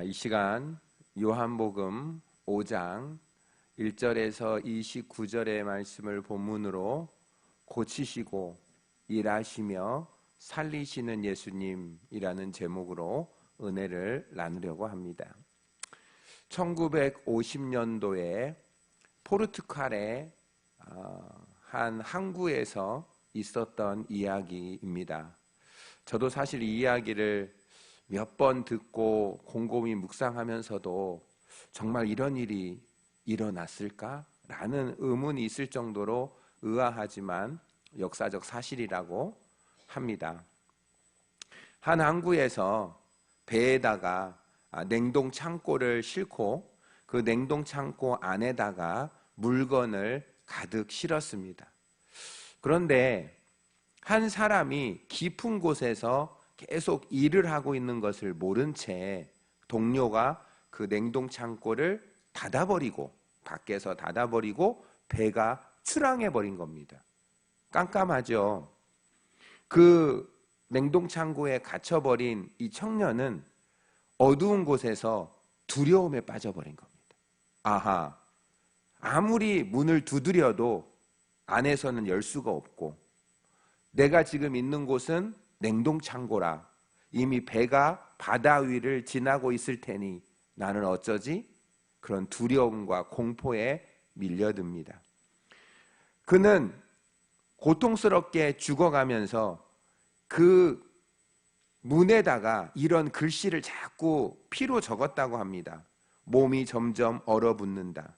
이 시간 요한복음 5장 1절에서 29절의 말씀을 본문으로 고치시고 일하시며 살리시는 예수님이라는 제목으로 은혜를 나누려고 합니다. 1950년도에 포르투갈의 한 항구에서 있었던 이야기입니다. 저도 사실 이 이야기를 몇 번 듣고 곰곰이 묵상하면서도 정말 이런 일이 일어났을까라는 의문이 있을 정도로 의아하지만 역사적 사실이라고 합니다. 한 항구에서 배에다가 냉동 창고를 싣고 그 냉동 창고 안에다가 물건을 가득 실었습니다. 그런데 한 사람이 깊은 곳에서 계속 일을 하고 있는 것을 모른 채 동료가 그 냉동 창고를 닫아버리고 밖에서 닫아버리고 배가 출항해버린 겁니다. 깜깜하죠. 그 냉동 창고에 갇혀버린 이 청년은 어두운 곳에서 두려움에 빠져버린 겁니다. 아하, 아무리 문을 두드려도 안에서는 열 수가 없고 내가 지금 있는 곳은 냉동 창고라 이미 배가 바다 위를 지나고 있을 테니 나는 어쩌지? 그런 두려움과 공포에 밀려듭니다. 그는 고통스럽게 죽어가면서 그 문에다가 이런 글씨를 자꾸 피로 적었다고 합니다. 몸이 점점 얼어붙는다.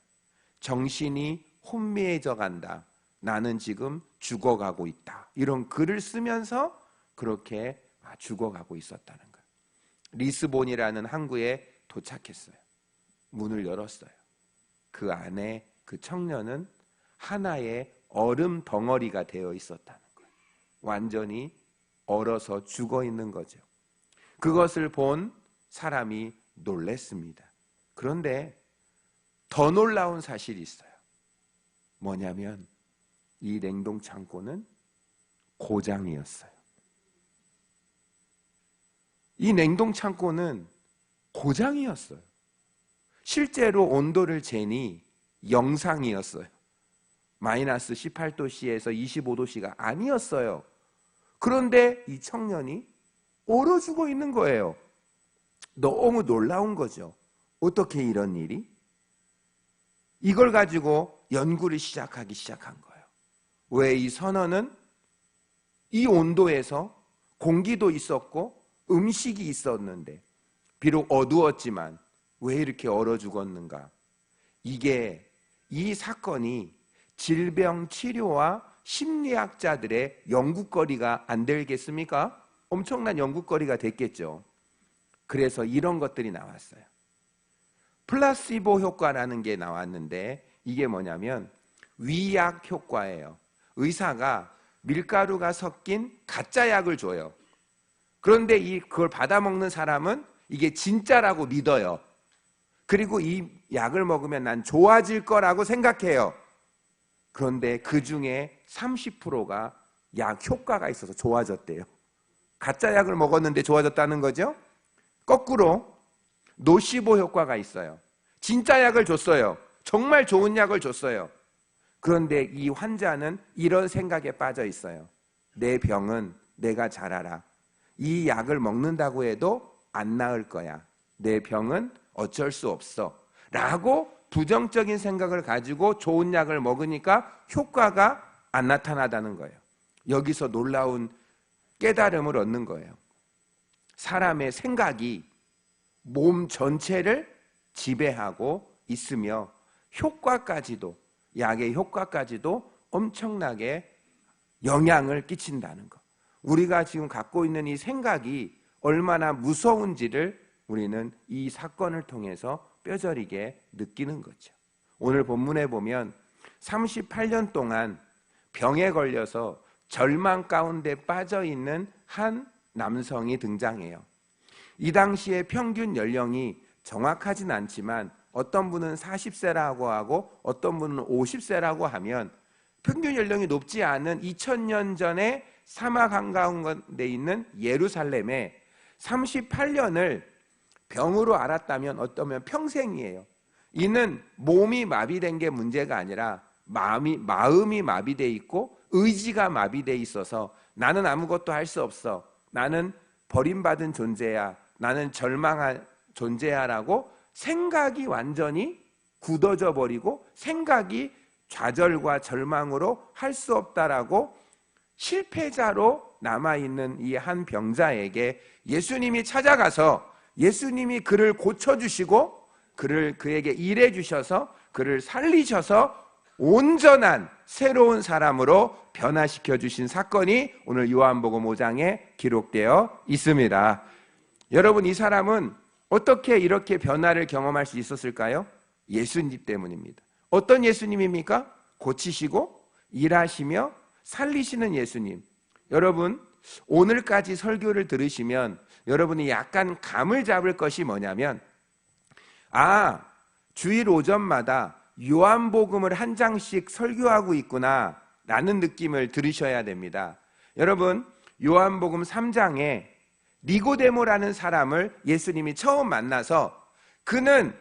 정신이 혼미해져 간다. 나는 지금 죽어가고 있다. 이런 글을 쓰면서 그렇게 죽어가고 있었다는 거예요. 리스본이라는 항구에 도착했어요. 문을 열었어요. 그 안에 그 청년은 하나의 얼음 덩어리가 되어 있었다는 거예요. 완전히 얼어서 죽어 있는 거죠. 그것을 본 사람이 놀랐습니다. 그런데 더 놀라운 사실이 있어요. 뭐냐면 이 냉동 창고는 고장이었어요. 이 냉동 창고는 고장이었어요. 실제로 온도를 재니 영상이었어요. 마이너스 18도씨에서 25도씨가 아니었어요. 그런데 이 청년이 얼어 죽어 있는 거예요. 너무 놀라운 거죠. 어떻게 이런 일이? 이걸 가지고 연구를 시작한 거예요. 왜 이 선원은 이 온도에서 공기도 있었고 음식이 있었는데 비록 어두웠지만 왜 이렇게 얼어 죽었는가? 이 사건이 질병 치료와 심리학자들의 연구거리가 안 되겠습니까? 엄청난 연구거리가 됐겠죠. 그래서 이런 것들이 나왔어요. 플라시보 효과라는 게 나왔는데 이게 뭐냐면 위약 효과예요. 의사가 밀가루가 섞인 가짜 약을 줘요. 그런데 그걸 받아먹는 사람은 이게 진짜라고 믿어요. 그리고 이 약을 먹으면 난 좋아질 거라고 생각해요. 그런데 그 중에 30%가 약 효과가 있어서 좋아졌대요. 가짜 약을 먹었는데 좋아졌다는 거죠. 거꾸로 노시보 효과가 있어요. 진짜 약을 줬어요. 정말 좋은 약을 줬어요. 그런데 이 환자는 이런 생각에 빠져 있어요. 내 병은 내가 잘 알아. 이 약을 먹는다고 해도 안 나을 거야. 내 병은 어쩔 수 없어. 라고 부정적인 생각을 가지고 좋은 약을 먹으니까 효과가 안 나타나다는 거예요. 여기서 놀라운 깨달음을 얻는 거예요. 사람의 생각이 몸 전체를 지배하고 있으며 약의 효과까지도 엄청나게 영향을 끼친다는 것. 우리가 지금 갖고 있는 이 생각이 얼마나 무서운지를 우리는 이 사건을 통해서 뼈저리게 느끼는 거죠. 오늘 본문에 보면 38년 동안 병에 걸려서 절망 가운데 빠져 있는 한 남성이 등장해요. 이 당시에 평균 연령이 정확하진 않지만 어떤 분은 40세라고 하고 어떤 분은 50세라고 하면 평균 연령이 높지 않은 2000년 전에 사막 한가운데 있는 예루살렘에 38년을 병으로 알았다면 어떠면 평생이에요. 이는 몸이 마비된 게 문제가 아니라 마음이 마비돼 있고 의지가 마비돼 있어서 나는 아무것도 할 수 없어, 나는 버림받은 존재야, 나는 절망한 존재야라고 생각이 완전히 굳어져 버리고 생각이 좌절과 절망으로 할 수 없다라고 실패자로 남아있는 이 한 병자에게 예수님이 찾아가서 예수님이 그를 고쳐주시고 그에게 일해 주셔서 그를 살리셔서 온전한 새로운 사람으로 변화시켜 주신 사건이 오늘 요한복음 5장에 기록되어 있습니다. 여러분, 이 사람은 어떻게 이렇게 변화를 경험할 수 있었을까요? 예수님 때문입니다. 어떤 예수님입니까? 고치시고 일하시며 살리시는 예수님. 여러분, 오늘까지 설교를 들으시면 여러분이 약간 감을 잡을 것이 뭐냐면, 주일 오전마다 요한복음을 한 장씩 설교하고 있구나 라는 느낌을 들으셔야 됩니다. 여러분, 요한복음 3장에 니고데모라는 사람을 예수님이 처음 만나서, 그는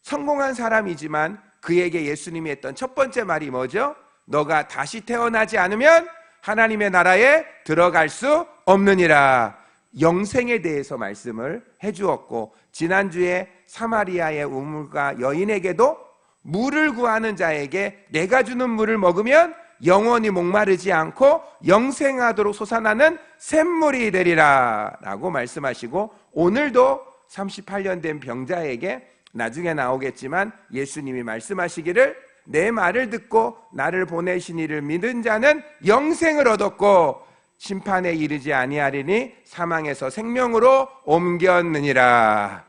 성공한 사람이지만 그에게 예수님이 했던 첫 번째 말이 뭐죠? 너가 다시 태어나지 않으면 하나님의 나라에 들어갈 수 없느니라. 영생에 대해서 말씀을 해주었고, 지난주에 사마리아의 우물가 여인에게도 물을 구하는 자에게 내가 주는 물을 먹으면 영원히 목마르지 않고 영생하도록 솟아나는 샘물이 되리라 라고 말씀하시고, 오늘도 38년 된 병자에게 나중에 나오겠지만 예수님이 말씀하시기를 내 말을 듣고 나를 보내신 이를 믿은 자는 영생을 얻었고 심판에 이르지 아니하리니 사망에서 생명으로 옮겼느니라.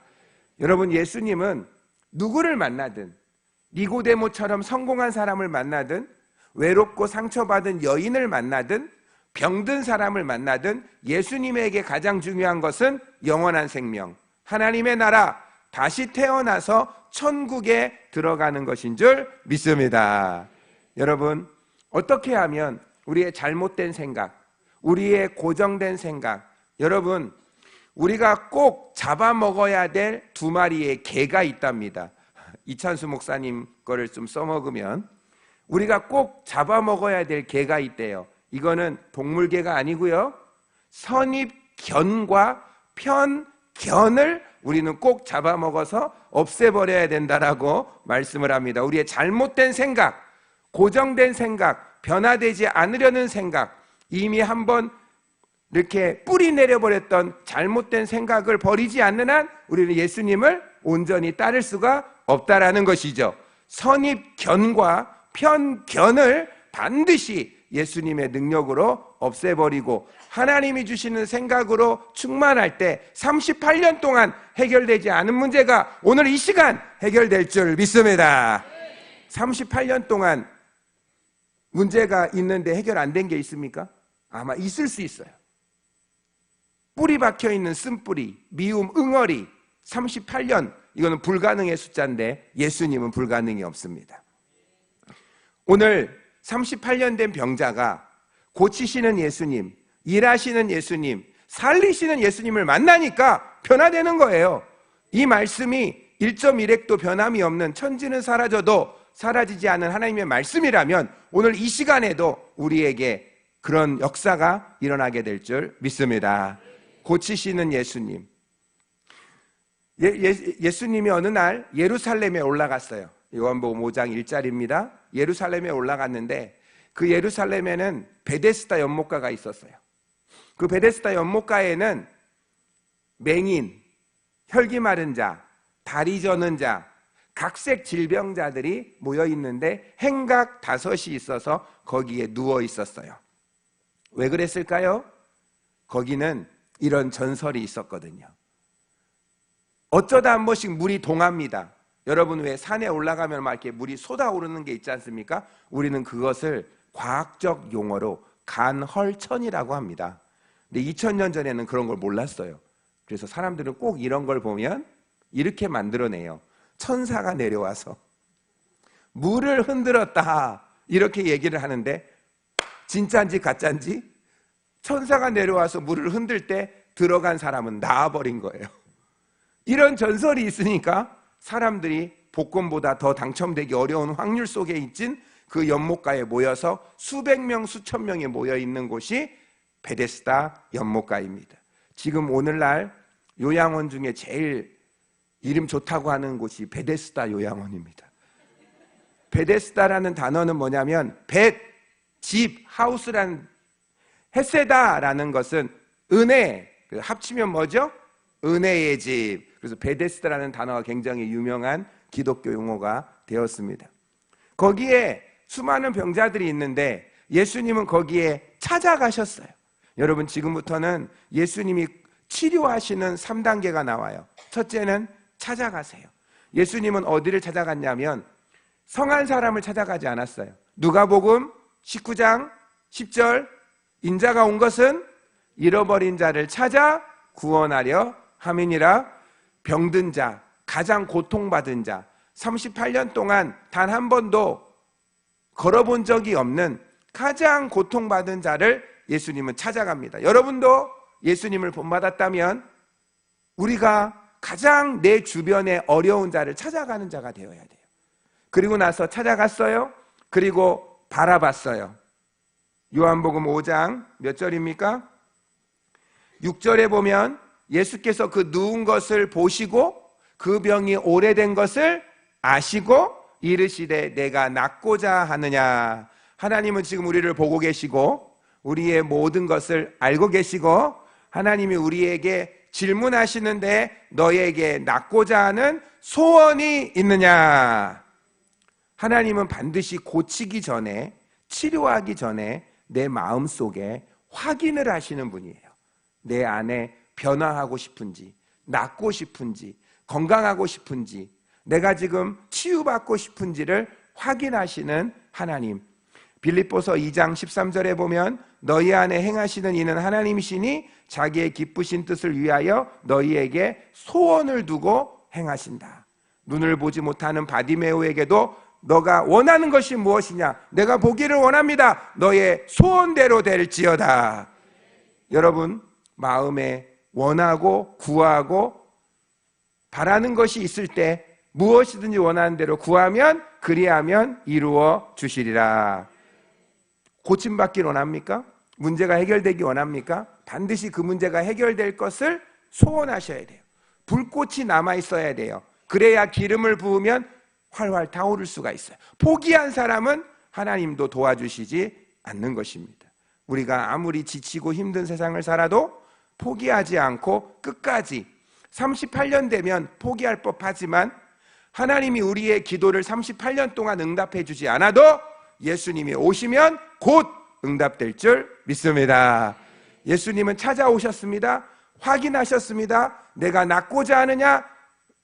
여러분, 예수님은 누구를 만나든, 니고데모처럼 성공한 사람을 만나든, 외롭고 상처받은 여인을 만나든, 병든 사람을 만나든, 예수님에게 가장 중요한 것은 영원한 생명, 하나님의 나라, 다시 태어나서 천국에 들어가는 것인 줄 믿습니다. 여러분, 어떻게 하면 우리의 잘못된 생각, 우리의 고정된 생각, 여러분, 우리가 꼭 잡아먹어야 될 두 마리의 개가 있답니다. 이찬수 목사님 거를 좀 써먹으면, 우리가 꼭 잡아먹어야 될 개가 있대요. 이거는 동물개가 아니고요, 선입견과 편견을 우리는 꼭 잡아먹어서 없애버려야 된다라고 말씀을 합니다. 우리의 잘못된 생각, 고정된 생각, 변화되지 않으려는 생각, 이미 한번 이렇게 뿌리 내려버렸던 잘못된 생각을 버리지 않는 한 우리는 예수님을 온전히 따를 수가 없다라는 것이죠. 선입견과 편견을 반드시 예수님의 능력으로 없애버리고 하나님이 주시는 생각으로 충만할 때 38년 동안 해결되지 않은 문제가 오늘 이 시간 해결될 줄 믿습니다. 38년 동안 문제가 있는데 해결 안 된 게 있습니까? 아마 있을 수 있어요. 뿌리 박혀있는 쓴뿌리, 미움, 응어리, 38년, 이거는 불가능의 숫자인데 예수님은 불가능이 없습니다. 오늘 38년 된 병자가 고치시는 예수님, 일하시는 예수님, 살리시는 예수님을 만나니까 변화되는 거예요. 이 말씀이 1.1핵도 변함이 없는, 천지는 사라져도 사라지지 않은 하나님의 말씀이라면 오늘 이 시간에도 우리에게 그런 역사가 일어나게 될 줄 믿습니다. 고치시는 예수님. 예수님이 어느 날 예루살렘에 올라갔어요. 요한복음 5장 1절입니다. 예루살렘에 올라갔는데 그 예루살렘에는 베데스다 연못가가 있었어요. 그 베데스다 연못가에는 맹인, 혈기 마른 자, 다리 저는 자, 각색 질병자들이 모여 있는데 행각 5이 있어서 거기에 누워 있었어요. 왜 그랬을까요? 거기는 이런 전설이 있었거든요. 어쩌다 한 번씩 물이 동합니다. 여러분, 왜 산에 올라가면 막 이렇게 물이 쏟아오르는 게 있지 않습니까? 우리는 그것을 과학적 용어로 간헐천이라고 합니다. 근데 2000년 전에는 그런 걸 몰랐어요. 그래서 사람들은 꼭 이런 걸 보면 이렇게 만들어내요. 천사가 내려와서 물을 흔들었다, 이렇게 얘기를 하는데 진짜인지 가짜인지, 천사가 내려와서 물을 흔들 때 들어간 사람은 나아버린 거예요. 이런 전설이 있으니까 사람들이 복권보다 더 당첨되기 어려운 확률 속에 있진 그 연못가에 모여서 수백 명, 수천 명이 모여 있는 곳이 베데스다 연못가입니다. 지금 오늘날 요양원 중에 제일 이름 좋다고 하는 곳이 베데스다 요양원입니다. 베데스다라는 단어는 뭐냐면 벳, 집, 하우스라는, 헤세다라는 것은 은혜, 합치면 뭐죠? 은혜의 집. 그래서 베데스다라는 단어가 굉장히 유명한 기독교 용어가 되었습니다. 거기에 수많은 병자들이 있는데 예수님은 거기에 찾아가셨어요. 여러분, 지금부터는 예수님이 치료하시는 3단계가 나와요. 첫째는 찾아가세요. 예수님은 어디를 찾아갔냐면 성한 사람을 찾아가지 않았어요. 누가복음 19장 10절, 인자가 온 것은 잃어버린 자를 찾아 구원하려 함이니라. 병든 자, 가장 고통받은 자, 38년 동안 단 한 번도 걸어본 적이 없는 가장 고통받은 자를 예수님은 찾아갑니다. 여러분도 예수님을 본받았다면 우리가 가장 내 주변에 어려운 자를 찾아가는 자가 되어야 돼요. 그리고 나서 찾아갔어요. 그리고 바라봤어요. 요한복음 5장 몇 절입니까? 6절에 보면 예수께서 그 누운 것을 보시고 그 병이 오래된 것을 아시고 이르시되 내가 낫고자 하느냐. 하나님은 지금 우리를 보고 계시고 우리의 모든 것을 알고 계시고 하나님이 우리에게 질문하시는데 너에게 낫고자 하는 소원이 있느냐. 하나님은 반드시 고치기 전에, 치료하기 전에 내 마음속에 확인을 하시는 분이에요. 내 안에 변화하고 싶은지, 낫고 싶은지, 건강하고 싶은지, 내가 지금 치유받고 싶은지를 확인하시는 하나님. 빌립보서 2장 13절에 보면 너희 안에 행하시는 이는 하나님이시니 자기의 기쁘신 뜻을 위하여 너희에게 소원을 두고 행하신다. 눈을 보지 못하는 바디메오에게도 너가 원하는 것이 무엇이냐? 내가 보기를 원합니다. 너의 소원대로 될지어다. 여러분, 마음에 원하고 구하고 바라는 것이 있을 때 무엇이든지 원하는 대로 구하면 그리하면 이루어 주시리라. 고침받기 원합니까? 문제가 해결되기 원합니까? 반드시 그 문제가 해결될 것을 소원하셔야 돼요. 불꽃이 남아있어야 돼요. 그래야 기름을 부으면 활활 타오를 수가 있어요. 포기한 사람은 하나님도 도와주시지 않는 것입니다. 우리가 아무리 지치고 힘든 세상을 살아도 포기하지 않고 끝까지 38년 되면 포기할 법하지만 하나님이 우리의 기도를 38년 동안 응답해 주지 않아도 예수님이 오시면 곧 응답될 줄 믿습니다. 예수님은 찾아오셨습니다. 확인하셨습니다. 내가 낫고자 하느냐?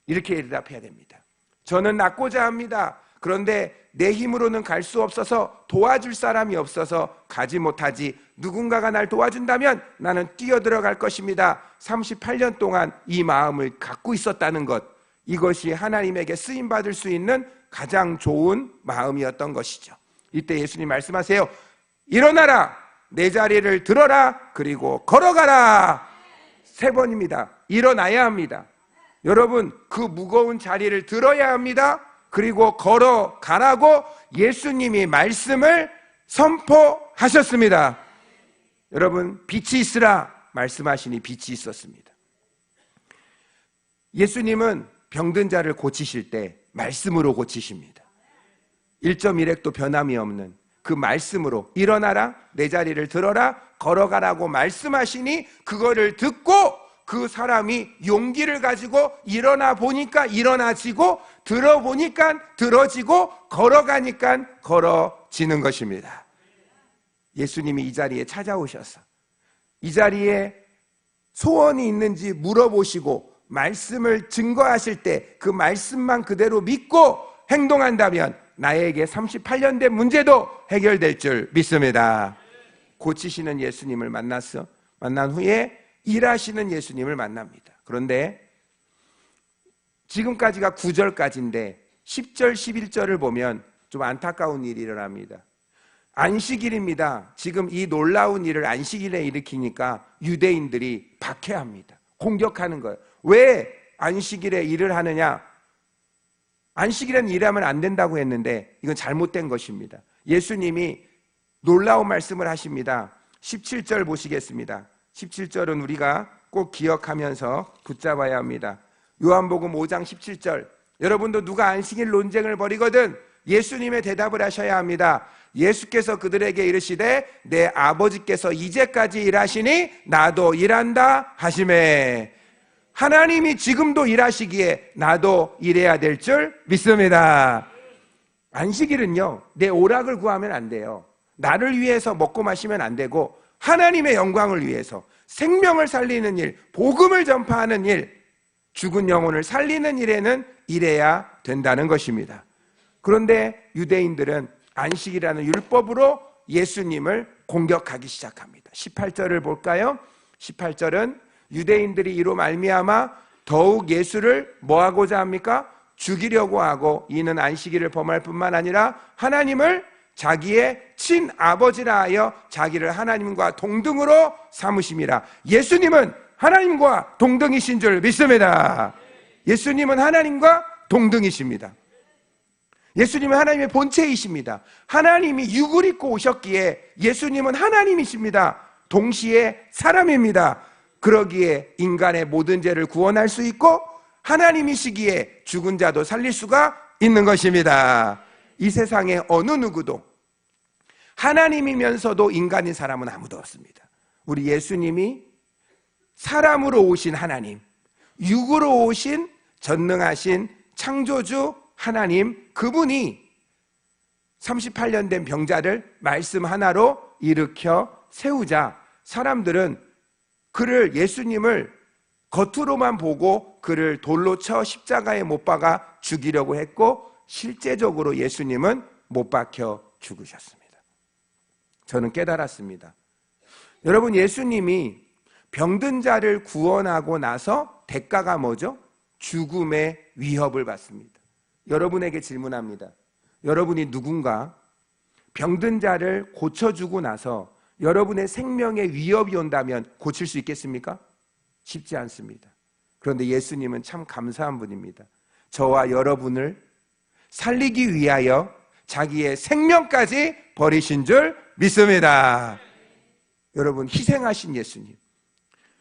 이렇게 대답해야 됩니다. 저는 낫고자 합니다. 그런데 내 힘으로는 갈 수 없어서 도와줄 사람이 없어서 가지 못하지. 누군가가 날 도와준다면 나는 뛰어들어갈 것입니다. 38년 동안 이 마음을 갖고 있었다는 것, 이것이 하나님에게 쓰임받을 수 있는 가장 좋은 마음이었던 것이죠. 이때 예수님 말씀하세요. 일어나라, 내 자리를 들어라, 그리고 걸어가라. 3번입니다. 일어나야 합니다. 여러분, 그 무거운 자리를 들어야 합니다. 그리고 걸어가라고 예수님이 말씀을 선포하셨습니다. 여러분, 빛이 있으라 말씀하시니 빛이 있었습니다. 예수님은 병든 자를 고치실 때 말씀으로 고치십니다. 1.1획도 변함이 없는 그 말씀으로 일어나라, 내 자리를 들어라, 걸어가라고 말씀하시니 그거를 듣고 그 사람이 용기를 가지고 일어나 보니까 일어나지고 들어보니까 들어지고 걸어가니까 걸어지는 것입니다. 예수님이 이 자리에 찾아오셔서 이 자리에 소원이 있는지 물어보시고 말씀을 증거하실 때 그 말씀만 그대로 믿고 행동한다면 나에게 38년 된 문제도 해결될 줄 믿습니다. 고치시는 예수님을 만난 후에 일하시는 예수님을 만납니다. 그런데 지금까지가 9절까지인데 10절, 11절을 보면 좀 안타까운 일이 일어납니다. 안식일입니다. 지금 이 놀라운 일을 안식일에 일으키니까 유대인들이 박해합니다. 공격하는 거예요. 왜 안식일에 일을 하느냐? 안식일에는 일하면 안 된다고 했는데 이건 잘못된 것입니다. 예수님이 놀라운 말씀을 하십니다. 17절 보시겠습니다. 17절은 우리가 꼭 기억하면서 붙잡아야 합니다. 요한복음 5장 17절. 여러분도 누가 안식일 논쟁을 벌이거든 예수님의 대답을 하셔야 합니다. 예수께서 그들에게 이르시되 내 아버지께서 이제까지 일하시니 나도 일한다 하시매. 하나님이 지금도 일하시기에 나도 일해야 될 줄 믿습니다. 안식일은요, 내 오락을 구하면 안 돼요. 나를 위해서 먹고 마시면 안 되고 하나님의 영광을 위해서 생명을 살리는 일, 복음을 전파하는 일, 죽은 영혼을 살리는 일에는 일해야 된다는 것입니다. 그런데 유대인들은 안식이라는 율법으로 예수님을 공격하기 시작합니다. 18절을 볼까요? 18절은 유대인들이 이로 말미암아 더욱 예수를 뭐하고자 합니까? 죽이려고 하고 이는 안식일을 범할 뿐만 아니라 하나님을 자기의 친아버지라 하여 자기를 하나님과 동등으로 삼으심이라. 예수님은 하나님과 동등이신 줄 믿습니다. 예수님은 하나님과 동등이십니다. 예수님은 하나님의 본체이십니다. 하나님이 육을 입고 오셨기에 예수님은 하나님이십니다. 동시에 사람입니다. 그러기에 인간의 모든 죄를 구원할 수 있고 하나님이시기에 죽은 자도 살릴 수가 있는 것입니다. 이 세상에 어느 누구도 하나님이면서도 인간인 사람은 아무도 없습니다. 우리 예수님이 사람으로 오신 하나님, 육으로 오신 전능하신 창조주 하나님, 그분이 38년 된 병자를 말씀 하나로 일으켜 세우자 사람들은 그를, 예수님을 겉으로만 보고 그를 돌로 쳐 십자가에 못 박아 죽이려고 했고 실제적으로 예수님은 못 박혀 죽으셨습니다. 저는 깨달았습니다. 여러분, 예수님이 병든 자를 구원하고 나서 대가가 뭐죠? 죽음의 위협을 받습니다. 여러분에게 질문합니다. 여러분이 누군가 병든 자를 고쳐주고 나서 여러분의 생명에 위협이 온다면 고칠 수 있겠습니까? 쉽지 않습니다. 그런데 예수님은 참 감사한 분입니다. 저와 여러분을 살리기 위하여 자기의 생명까지 버리신 줄 믿습니다. 여러분, 희생하신 예수님.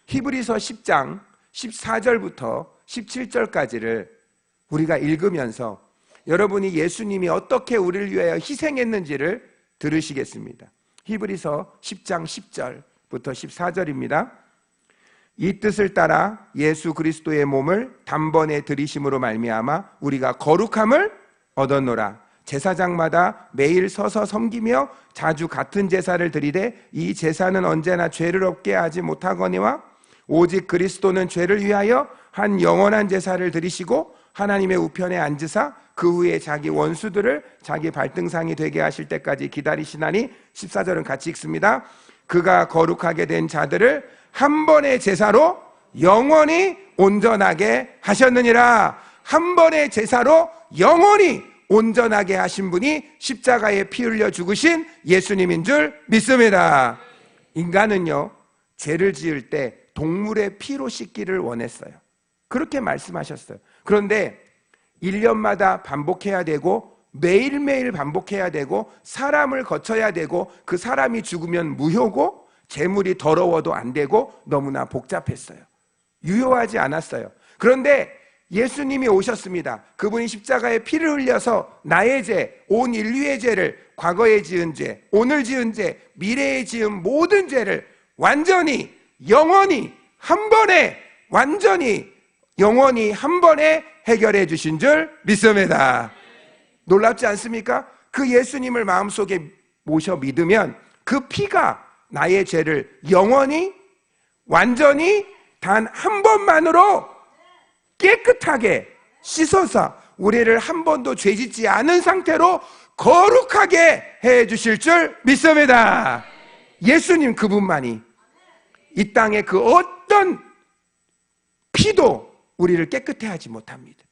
히브리서 10장 14절부터 17절까지를 우리가 읽으면서 여러분이 예수님이 어떻게 우리를 위하여 희생했는지를 들으시겠습니다. 히브리서 10장 10절부터 14절입니다. 이 뜻을 따라 예수 그리스도의 몸을 단번에 들이심으로 말미암아 우리가 거룩함을 얻었노라. 제사장마다 매일 서서 섬기며 자주 같은 제사를 드리되 이 제사는 언제나 죄를 없게 하지 못하거니와 오직 그리스도는 죄를 위하여 한 영원한 제사를 드리시고 하나님의 우편에 앉으사 그 후에 자기 원수들을 자기 발등상이 되게 하실 때까지 기다리시나니 14절은 같이 읽습니다. 그가 거룩하게 된 자들을 한 번의 제사로 영원히 온전하게 하셨느니라. 한 번의 제사로 영원히 온전하게 하신 분이 십자가에 피 흘려 죽으신 예수님인 줄 믿습니다. 인간은요, 죄를 지을 때 동물의 피로 씻기를 원했어요. 그렇게 말씀하셨어요. 그런데 1년마다 반복해야 되고 매일매일 반복해야 되고 사람을 거쳐야 되고 그 사람이 죽으면 무효고 재물이 더러워도 안 되고 너무나 복잡했어요. 유효하지 않았어요. 그런데 예수님이 오셨습니다. 그분이 십자가에 피를 흘려서 나의 죄, 온 인류의 죄를, 과거에 지은 죄, 오늘 지은 죄, 미래에 지은 모든 죄를 완전히 영원히 한 번에, 완전히 영원히 한 번에 해결해 주신 줄 믿습니다. 놀랍지 않습니까? 그 예수님을 마음속에 모셔 믿으면 그 피가 나의 죄를 영원히, 완전히 단 한 번만으로 깨끗하게 씻어서 우리를 한 번도 죄짓지 않은 상태로 거룩하게 해 주실 줄 믿습니다. 예수님 그분만이 이 땅에 그 어떤 피도 우리를 깨끗해 하지 못합니다.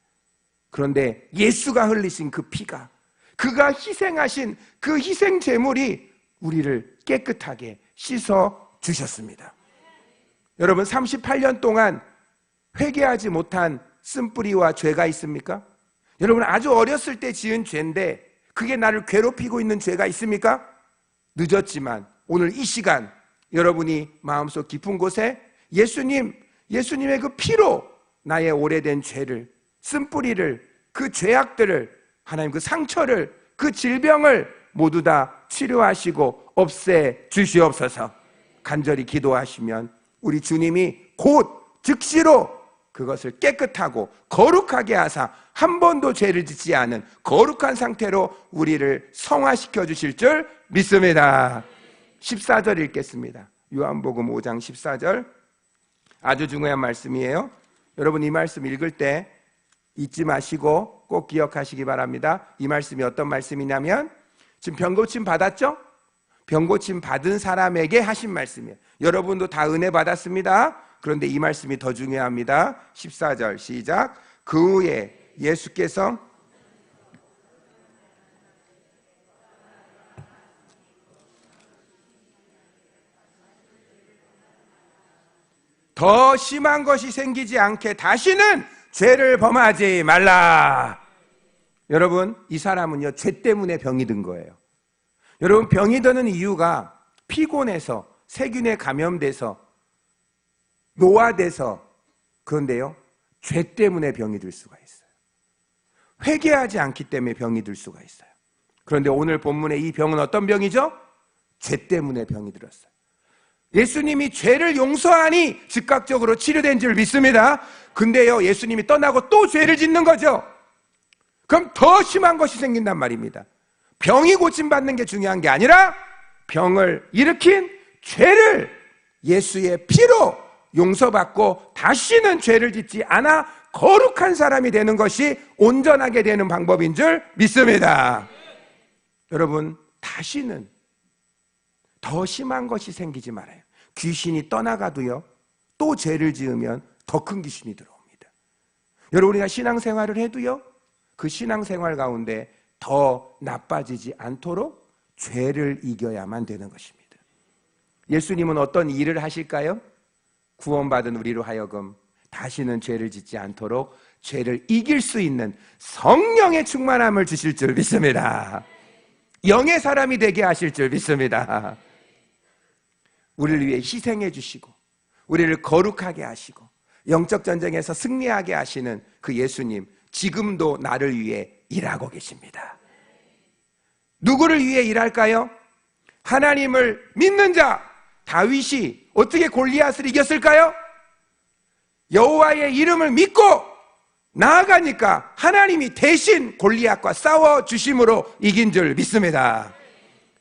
그런데 예수가 흘리신 그 피가, 그가 희생하신 그 희생 제물이 우리를 깨끗하게 씻어 주셨습니다. 여러분, 38년 동안 회개하지 못한 쓴뿌리와 죄가 있습니까? 여러분, 아주 어렸을 때 지은 죄인데 그게 나를 괴롭히고 있는 죄가 있습니까? 늦었지만 오늘 이 시간 여러분이 마음속 깊은 곳에 예수님의 그 피로 나의 오래된 죄를, 쓴뿌리를, 그 죄악들을, 하나님 그 상처를, 그 질병을 모두 다 치료하시고 없애 주시옵소서. 간절히 기도하시면 우리 주님이 곧 즉시로 그것을 깨끗하고 거룩하게 하사 한 번도 죄를 짓지 않은 거룩한 상태로 우리를 성화시켜 주실 줄 믿습니다. 14절 읽겠습니다. 요한복음 5장 14절, 아주 중요한 말씀이에요. 여러분, 이 말씀 읽을 때 잊지 마시고 꼭 기억하시기 바랍니다. 이 말씀이 어떤 말씀이냐면, 지금 병고침 받았죠? 병고침 받은 사람에게 하신 말씀이에요. 여러분도 다 은혜 받았습니다. 그런데 이 말씀이 더 중요합니다. 14절 시작. 그 후에 예수께서 더 심한 것이 생기지 않게 다시는 죄를 범하지 말라. 여러분, 이 사람은요, 죄 때문에 병이 든 거예요. 여러분, 병이 드는 이유가 피곤해서, 세균에 감염돼서, 노화돼서, 그런데요, 죄 때문에 병이 들 수가 있어요. 회개하지 않기 때문에 병이 들 수가 있어요. 그런데 오늘 본문의 이 병은 어떤 병이죠? 죄 때문에 병이 들었어요. 예수님이 죄를 용서하니 즉각적으로 치료된 줄 믿습니다. 근데요, 예수님이 떠나고 또 죄를 짓는 거죠. 그럼 더 심한 것이 생긴단 말입니다. 병이 고침받는 게 중요한 게 아니라 병을 일으킨 죄를 예수의 피로 용서받고 다시는 죄를 짓지 않아 거룩한 사람이 되는 것이 온전하게 되는 방법인 줄 믿습니다. 여러분, 다시는 더 심한 것이 생기지 말아요. 귀신이 떠나가도요, 또 죄를 지으면 더 큰 귀신이 들어옵니다. 여러분, 우리가 신앙생활을 해도요, 그 신앙생활 가운데 더 나빠지지 않도록 죄를 이겨야만 되는 것입니다. 예수님은 어떤 일을 하실까요? 구원받은 우리로 하여금 다시는 죄를 짓지 않도록 죄를 이길 수 있는 성령의 충만함을 주실 줄 믿습니다. 영의 사람이 되게 하실 줄 믿습니다. 우리를 위해 희생해 주시고 우리를 거룩하게 하시고 영적 전쟁에서 승리하게 하시는 그 예수님, 지금도 나를 위해 일하고 계십니다. 누구를 위해 일할까요? 하나님을 믿는 자 다윗이 어떻게 골리앗을 이겼을까요? 여호와의 이름을 믿고 나아가니까 하나님이 대신 골리앗과 싸워주심으로 이긴 줄 믿습니다.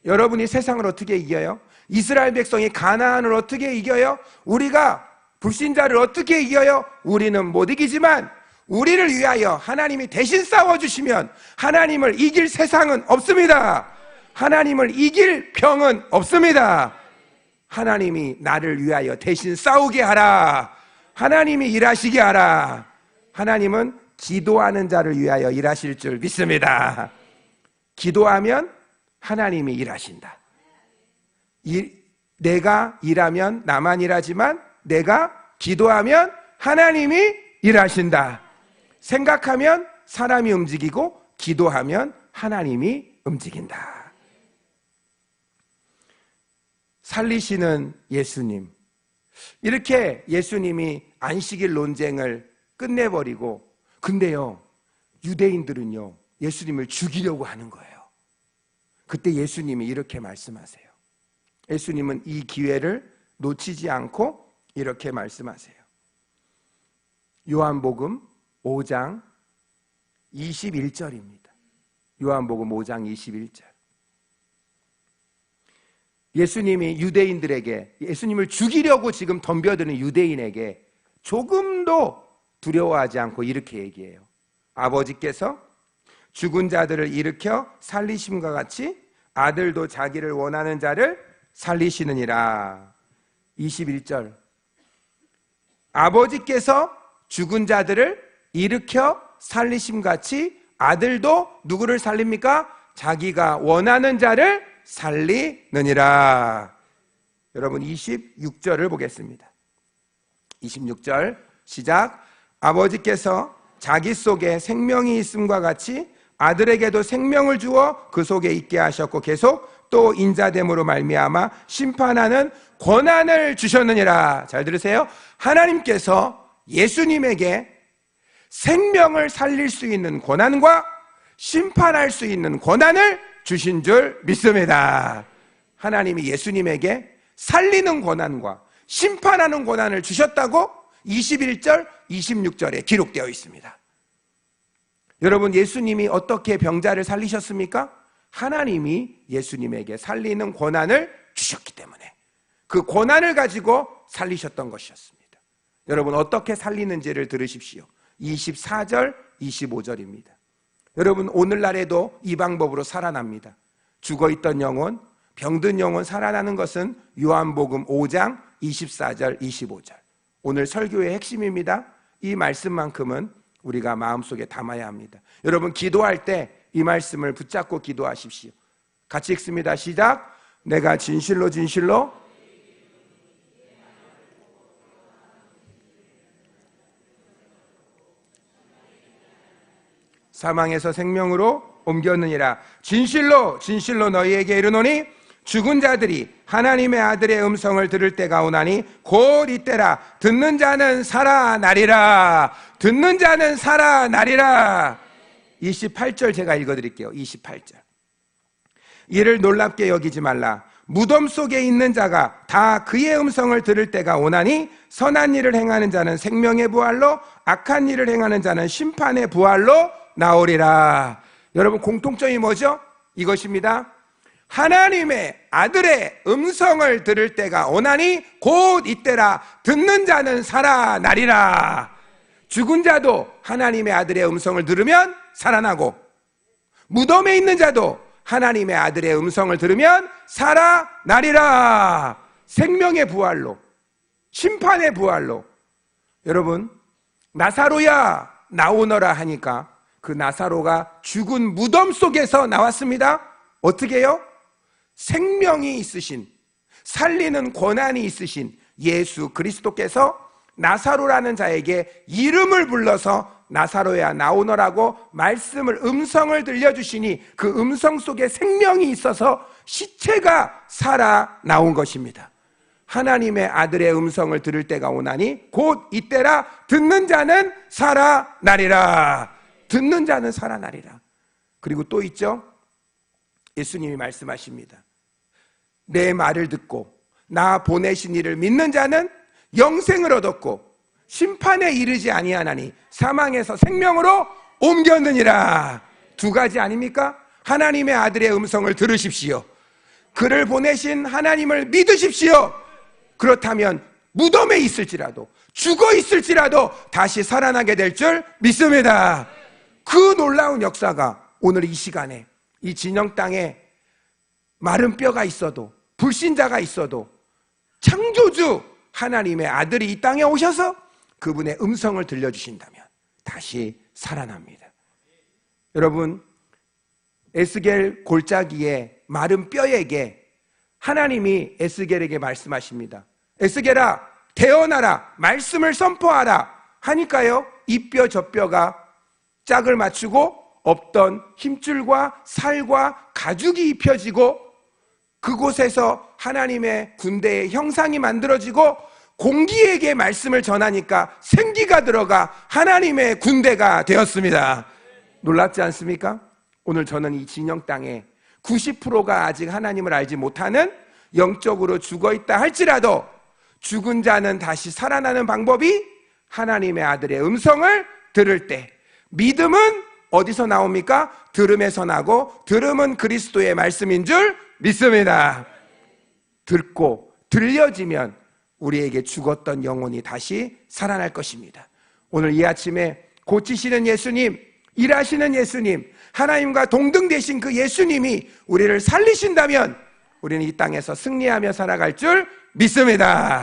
여러분이 세상을 어떻게 이겨요? 이스라엘 백성이 가나안을 어떻게 이겨요? 우리가 불신자를 어떻게 이겨요? 우리는 못 이기지만 우리를 위하여 하나님이 대신 싸워주시면 하나님을 이길 세상은 없습니다. 하나님을 이길 병은 없습니다. 하나님이 나를 위하여 대신 싸우게 하라. 하나님이 일하시게 하라. 하나님은 기도하는 자를 위하여 일하실 줄 믿습니다. 기도하면 하나님이 일하신다. 내가 일하면 나만 일하지만 내가 기도하면 하나님이 일하신다. 생각하면 사람이 움직이고 기도하면 하나님이 움직인다. 살리시는 예수님, 이렇게 예수님이 안식일 논쟁을 끝내버리고, 근데요, 유대인들은요, 예수님을 죽이려고 하는 거예요. 그때 예수님이 이렇게 말씀하세요. 예수님은 이 기회를 놓치지 않고 이렇게 말씀하세요. 요한복음 5장 21절입니다. 요한복음 5장 21절. 예수님이 유대인들에게, 예수님을 죽이려고 지금 덤벼드는 유대인에게 조금도 두려워하지 않고 이렇게 얘기해요. 아버지께서 죽은 자들을 일으켜 살리심과 같이 아들도 자기를 원하는 자를 살리시느니라. 21절. 아버지께서 죽은 자들을 일으켜 살리심같이 아들도 누구를 살립니까? 자기가 원하는 자를 살리느니라. 여러분, 26절을 보겠습니다. 26절 시작. 아버지께서 자기 속에 생명이 있음과 같이 아들에게도 생명을 주어 그 속에 있게 하셨고 계속 또 인자됨으로 말미암아 심판하는 권한을 주셨느니라. 잘 들으세요. 하나님께서 예수님에게 생명을 살릴 수 있는 권한과 심판할 수 있는 권한을 주신 줄 믿습니다. 하나님이 예수님에게 살리는 권한과 심판하는 권한을 주셨다고 21절, 26절에 기록되어 있습니다. 여러분, 예수님이 어떻게 병자를 살리셨습니까? 하나님이 예수님에게 살리는 권한을 주셨기 때문에 그 권한을 가지고 살리셨던 것이었습니다. 여러분, 어떻게 살리는지를 들으십시오. 24절, 25절입니다. 여러분, 오늘날에도 이 방법으로 살아납니다. 죽어있던 영혼, 병든 영혼 살아나는 것은 요한복음 5장 24절, 25절. 오늘 설교의 핵심입니다. 이 말씀만큼은 우리가 마음속에 담아야 합니다. 여러분, 기도할 때 이 말씀을 붙잡고 기도하십시오. 같이 읽습니다. 시작. 내가 진실로 진실로 사망에서 생명으로 옮겼느니라. 진실로 진실로 너희에게 이르노니 죽은 자들이 하나님의 아들의 음성을 들을 때가 오나니 곧 이때라. 듣는 자는 살아나리라. 듣는 자는 살아나리라. 28절 제가 읽어드릴게요. 28절. 이를 놀랍게 여기지 말라. 무덤 속에 있는 자가 다 그의 음성을 들을 때가 오나니 선한 일을 행하는 자는 생명의 부활로 악한 일을 행하는 자는 심판의 부활로 나오리라. 여러분, 공통점이 뭐죠? 이것입니다. 하나님의 아들의 음성을 들을 때가 오나니 곧 이때라. 듣는 자는 살아나리라. 죽은 자도 하나님의 아들의 음성을 들으면 살아나고, 무덤에 있는 자도 하나님의 아들의 음성을 들으면 살아나리라. 생명의 부활로, 심판의 부활로. 여러분, 나사로야 나오너라 하니까 그 나사로가 죽은 무덤 속에서 나왔습니다. 어떻게 해요? 생명이 있으신, 살리는 권한이 있으신 예수 그리스도께서 나사로라는 자에게 이름을 불러서 나사로야 나오너라고 말씀을, 음성을 들려주시니 그 음성 속에 생명이 있어서 시체가 살아나온 것입니다. 하나님의 아들의 음성을 들을 때가 오나니 곧 이때라. 듣는 자는 살아나리라. 듣는 자는 살아나리라. 그리고 또 있죠. 예수님이 말씀하십니다. 내 말을 듣고 나 보내신 이를 믿는 자는 영생을 얻었고 심판에 이르지 아니하나니 사망에서 생명으로 옮겼느니라. 두 가지 아닙니까? 하나님의 아들의 음성을 들으십시오. 그를 보내신 하나님을 믿으십시오. 그렇다면 무덤에 있을지라도, 죽어 있을지라도 다시 살아나게 될 줄 믿습니다. 그 놀라운 역사가 오늘 이 시간에 이 진영 땅에 마른 뼈가 있어도, 불신자가 있어도 창조주 하나님의 아들이 이 땅에 오셔서 그분의 음성을 들려주신다면 다시 살아납니다. 여러분, 에스겔 골짜기에 마른 뼈에게 하나님이 에스겔에게 말씀하십니다. 에스겔아, 태어나라, 말씀을 선포하라 하니까요, 이 뼈 저 뼈가 짝을 맞추고 없던 힘줄과 살과 가죽이 입혀지고 그곳에서 하나님의 군대의 형상이 만들어지고 공기에게 말씀을 전하니까 생기가 들어가 하나님의 군대가 되었습니다. 놀랍지 않습니까? 오늘 저는 이 진영 땅에 90%가 아직 하나님을 알지 못하는, 영적으로 죽어있다 할지라도 죽은 자는 다시 살아나는 방법이 하나님의 아들의 음성을 들을 때, 믿음은 어디서 나옵니까? 들음에서 나고 들음은 그리스도의 말씀인 줄 믿습니다. 듣고 들려지면 우리에게 죽었던 영혼이 다시 살아날 것입니다. 오늘 이 아침에 고치시는 예수님, 일하시는 예수님, 하나님과 동등되신 그 예수님이 우리를 살리신다면 우리는 이 땅에서 승리하며 살아갈 줄 믿습니다.